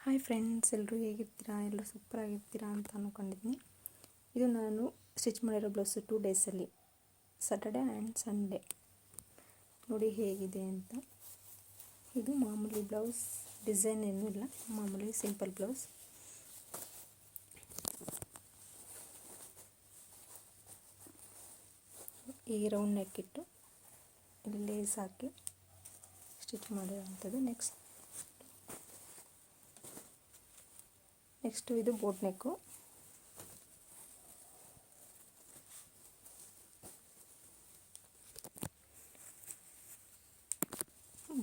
Hi friends, ಎಲ್ಲರೂ ಹೇಗಿರ್ತೀರಾ? ಎಲ್ಲರೂ ಸೂಪರಾಗಿರ್ತೀರಾ ಅಂತ ಅಂದ್ಕೊಂಡಿದ್ದೀನಿ. ಇದು ನಾನು ಸ್ಟಿಚ್ ಮಾಡಿರೋ ಬ್ಲೌಸು 2 ಡೇಸಲ್ಲಿ, ಸ್ಯಾಟರ್ಡೆ ಆ್ಯಂಡ್ ಸಂಡೇ. ನೋಡಿ ಹೇಗಿದೆ ಅಂತ. ಇದು ಮಾಮೂಲಿ ಬ್ಲೌಸ್, ಡಿಸೈನ್ ಏನೂ ಇಲ್ಲ, ಮಾಮೂಲಿ ಸಿಂಪಲ್ ಬ್ಲೌಸ್. ಈ ರೌಂಡ್ ನೆಕ್ ಇಟ್ಟು ಇಲ್ಲಿ ಲೇಸ್ ಹಾಕಿ ಸ್ಟಿಚ್ ಮಾಡಿರೋವಂಥದ್ದು. ನೆಕ್ಸ್ಟು ಇದು ಬೋಟ್ ನೆಕ್ಕು.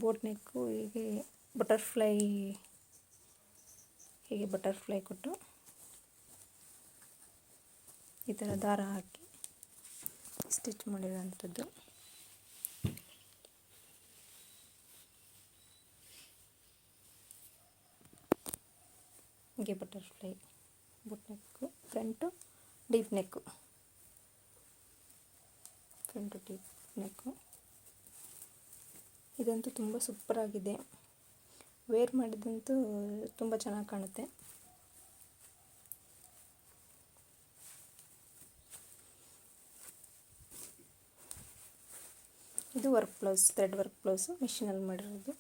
ಬೋಟ್ ನೆಕ್ಕು ಹೀಗೆ ಬಟರ್ಫ್ಲೈ ಕೊಟ್ಟು ಈ ಥರ ದಾರ ಹಾಕಿ ಸ್ಟಿಚ್ ಮಾಡಿರೋವಂಥದ್ದು. ಹೀಗೆ butterfly boat neck, front deep neck. ಇದಂತೂ ತುಂಬ ಸೂಪರಾಗಿದೆ. ವೇರ್ ಮಾಡಿದಂತೂ ತುಂಬ ಚೆನ್ನಾಗಿ ಕಾಣುತ್ತೆ. ಇದು work blouse, thread work blouse, ಮಿಷಿನಲ್ಲಿ ಮಾಡಿರೋದು.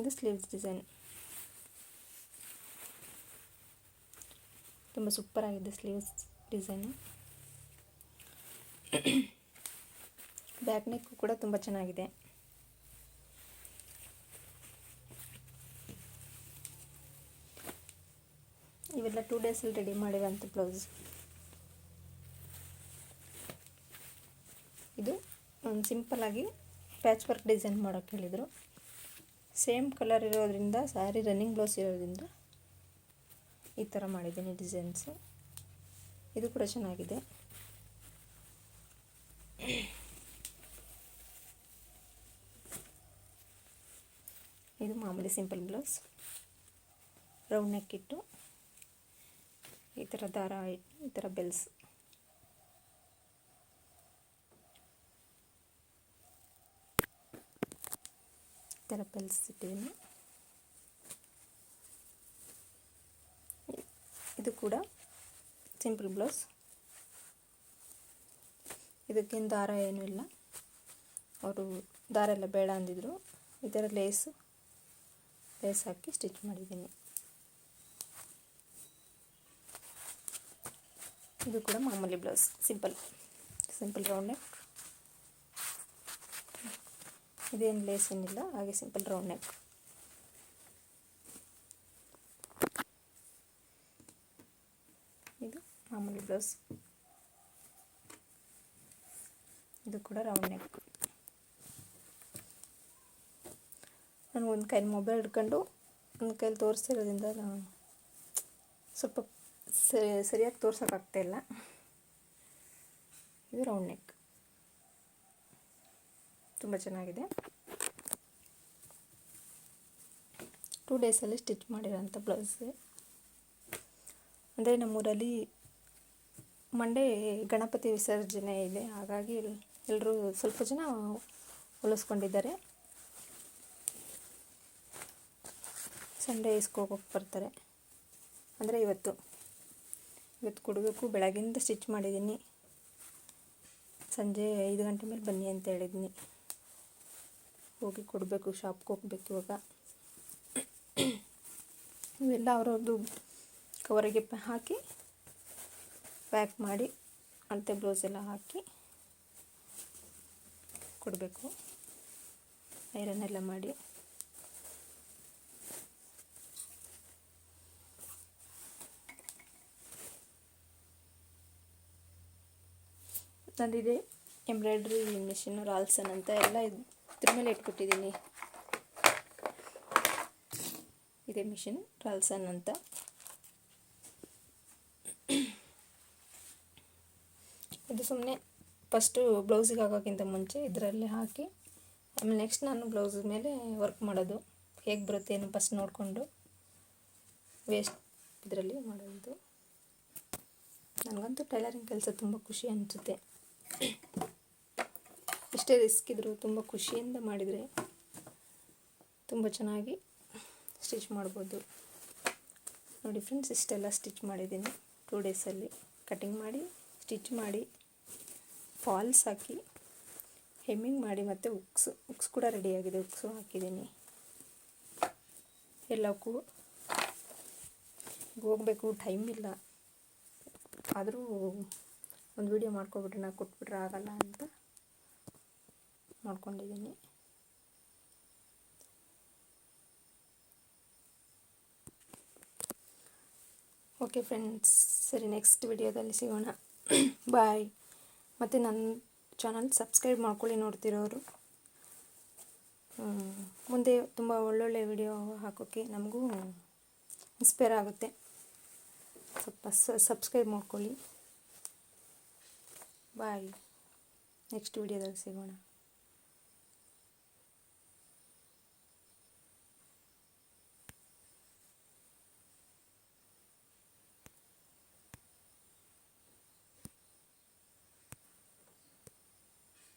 ಇದು ಸ್ಲೀವ್ಸ್ ಡಿಸೈನ್, ತುಂಬ ಸೂಪರಾಗಿದೆ ಸ್ಲೀವ್ಸ್ ಡಿಸೈನು. ಬ್ಯಾಕ್ ನೆಕ್ಕು ಕೂಡ ತುಂಬ ಚೆನ್ನಾಗಿದೆ. ಇವೆಲ್ಲ 2 ಡೇಸಲ್ಲಿ ರೆಡಿ ಮಾಡಿರೋಂಥ ಬ್ಲೌಸ್. ಇದು ಒಂದು ಸಿಂಪಲ್ಲಾಗಿ ಪ್ಯಾಚ್ ವರ್ಕ್ ಡಿಸೈನ್ ಮಾಡೋಕ್ಕೆ ಹೇಳಿದರು. ಸೇಮ್ ಕಲರ್ ಇರೋದ್ರಿಂದ, ಸ್ಯಾರಿ ರನ್ನಿಂಗ್ ಬ್ಲೌಸ್ ಇರೋದ್ರಿಂದ ಈ ಥರ ಮಾಡಿದ್ದೀನಿ ಡಿಸೈನ್ಸು. ಇದು ಕೂಡ ಚೆನ್ನಾಗಿದೆ. ಇದು ಮಾಮೂಲಿ ಸಿಂಪಲ್ ಬ್ಲೌಸ್, ರೌಂಡ್ ನೆಕ್ ಇಟ್ಟು ಈ ಥರ ದಾರ ಇಟ್ಟು ಈ ಥರ ಬೆಲ್ಸ್. ಈ ಥರ ಬೆಲ್ಸ್ ಇಟ್ಟಿದ್ದೀನಿ. ಇದು ಕೂಡ ಸಿಂಪಲ್ ಬ್ಲೌಸ್. ಇದಕ್ಕೇನು ದಾರ ಏನೂ ಇಲ್ಲ, ಅವರು ದಾರ ಎಲ್ಲ ಬೇಡ ಅಂದಿದ್ರು. ಈ ಥರ ಲೇಸ್ ಹಾಕಿ ಸ್ಟಿಚ್ ಮಾಡಿದ್ದೀನಿ. ಇದು ಕೂಡ ಮಾಮೂಲಿ ಬ್ಲೌಸ್, ಸಿಂಪಲ್ ರೌಂಡ್ ನೆಕ್. ಇದೇನು ಲೇಸ್ ಏನಿಲ್ಲ, ಹಾಗೆ ಸಿಂಪಲ್ ರೌಂಡ್ ನೆಕ್. ಇದು ಮಾಮೂಲಿ ಬ್ಲೌಸ್, ಇದು ಕೂಡ ರೌಂಡ್ ನೆಕ್. ನಾನು ಒಂದು ಕೈಲಿ ಮೊಬೈಲ್ ಹಿಡ್ಕೊಂಡು ಒಂದು ಕೈಲಿ ತೋರಿಸ್ತಿರೋದ್ರಿಂದ ಸ್ವಲ್ಪ ಸರಿಯಾಗಿ ತೋರ್ಸೋಕ್ಕಾಗ್ತಾಯಿಲ್ಲ. ಇದು ರೌಂಡ್ ನೆಕ್, ತುಂಬ ಚೆನ್ನಾಗಿದೆ. 2 ಡೇಸಲ್ಲಿ ಸ್ಟಿಚ್ ಮಾಡಿರೋಂಥ ಬ್ಲೌಸ್. ಅಂದರೆ ನಮ್ಮೂರಲ್ಲಿ ಮಂಡೇ ಗಣಪತಿ ವಿಸರ್ಜನೆ ಇದೆ, ಹಾಗಾಗಿ ಎಲ್ಲರೂ ಸ್ವಲ್ಪ ಜನ ಹೊಲಿಸ್ಕೊಂಡಿದ್ದಾರೆ. ಸಂಡೇ ಇಸ್ಕೋಗೋಗಿ ಬರ್ತಾರೆ. ಅಂದರೆ ಇವತ್ತು ಕೊಡಬೇಕು. ಬೆಳಗ್ಗಿಂದ ಸ್ಟಿಚ್ ಮಾಡಿದ್ದೀನಿ, ಸಂಜೆ 5 ಗಂಟೆ ಮೇಲೆ ಬನ್ನಿ ಅಂತ ಹೇಳಿದ್ದೀನಿ. ಹೋಗಿ ಕೊಡಬೇಕು, ಶಾಪ್ಗೆ ಹೋಗ್ಬೇಕು ಇವಾಗ. ಇವೆಲ್ಲ ಅವರದ್ದು ಕವರಿಗೆ ಹಾಕಿ ಪ್ಯಾಕ್ ಮಾಡಿ ಅಳತೆ ಬ್ಲೌಸ್ ಎಲ್ಲ ಹಾಕಿ ಕೊಡಬೇಕು. ಐರನ್ ಎಲ್ಲ ಮಾಡಿ. ನಂದಿದೆ ಎಂಬ್ರಾಯ್ಡ್ರಿ ಮಿಷಿನು, ರಾಲ್ಸನ್ ಅಂತ ಎಲ್ಲ ಇದ್ರ ಮೇಲೆ ಇಟ್ಬಿಟ್ಟಿದ್ದೀನಿ. ಇದೇ ಮಿಷಿನ್ ರಾಲ್ಸನ್ ಅಂತ. ಇದು ಸುಮ್ಮನೆ ಫಸ್ಟು ಬ್ಲೌಸಿಗೆ ಹಾಕೋಕ್ಕಿಂತ ಮುಂಚೆ ಇದರಲ್ಲೇ ಹಾಕಿ, ಆಮೇಲೆ ನೆಕ್ಸ್ಟ್ ನಾನು ಬ್ಲೌಸ್ ಮೇಲೆ ವರ್ಕ್ ಮಾಡೋದು. ಹೇಗೆ ಬರುತ್ತೆ ಏನು ಫಸ್ಟ್ ನೋಡಿಕೊಂಡು ವೇಸ್ಟ್ ಇದರಲ್ಲಿ ಮಾಡೋದು. ನನಗಂತೂ ಟೈಲರಿಂಗ್ ಕೆಲಸ ತುಂಬ ಖುಷಿ ಅನಿಸುತ್ತೆ. ಎಷ್ಟೇ ರಿಸ್ಕ್ ಇದ್ದರೂ ತುಂಬ ಖುಷಿಯಿಂದ ಮಾಡಿದರೆ ತುಂಬ ಚೆನ್ನಾಗಿ ಸ್ಟಿಚ್ ಮಾಡ್ಬೋದು. ನೋಡಿ ಫ್ರೆಂಡ್ಸ್, ಇಷ್ಟೆಲ್ಲ ಸ್ಟಿಚ್ ಮಾಡಿದ್ದೀನಿ 2 ಡೇಸಲ್ಲಿ. ಕಟಿಂಗ್ ಮಾಡಿ, ಸ್ಟಿಚ್ ಮಾಡಿ, ಫಾಲ್ಸ್ ಹಾಕಿ, ಹೆಮ್ಮಿಂಗ್ ಮಾಡಿ, ಮತ್ತು ಉಕ್ಸ್ ಕೂಡ ರೆಡಿಯಾಗಿದೆ. ಉಕ್ಸು ಹಾಕಿದ್ದೀನಿ. ಎಲ್ಲಕ್ಕೂ ಹೋಗಬೇಕು, ಟೈಮ್ ಇಲ್ಲ. ಆದರೂ ಒಂದು ವಿಡಿಯೋ ಮಾಡ್ಕೊಬಿಟ್ರೆ ನಾನು ಕೊಟ್ಬಿಟ್ರೆ ಆಗಲ್ಲ ಅಂತ ಮಾಡ್ಕೊಂಡಿದ್ದೀನಿ. ಓಕೆ ಫ್ರೆಂಡ್ಸ್, ಸರಿ, ನೆಕ್ಸ್ಟ್ ವಿಡಿಯೋದಲ್ಲಿ ಸಿಗೋಣ. ಬಾಯ್. ಮತ್ತು ನನ್ನ ಚಾನಲ್ ಸಬ್ಸ್ಕ್ರೈಬ್ ಮಾಡ್ಕೊಳ್ಳಿ ನೋಡ್ತಿರೋರು. ಮುಂದೆ ತುಂಬ ಒಳ್ಳೊಳ್ಳೆ ವಿಡಿಯೋ ಹಾಕೋಕ್ಕೆ ನಮಗೂ ಇನ್ಸ್ಪೈರ್ ಆಗುತ್ತೆ. ಸ್ವಲ್ಪ ಸಬ್ಸ್ಕ್ರೈಬ್ ಮಾಡ್ಕೊಳ್ಳಿ. ಬಾಯ್. ನೆಕ್ಸ್ಟ್ ವಿಡಿಯೋದಲ್ಲಿ ಸಿಗೋಣ.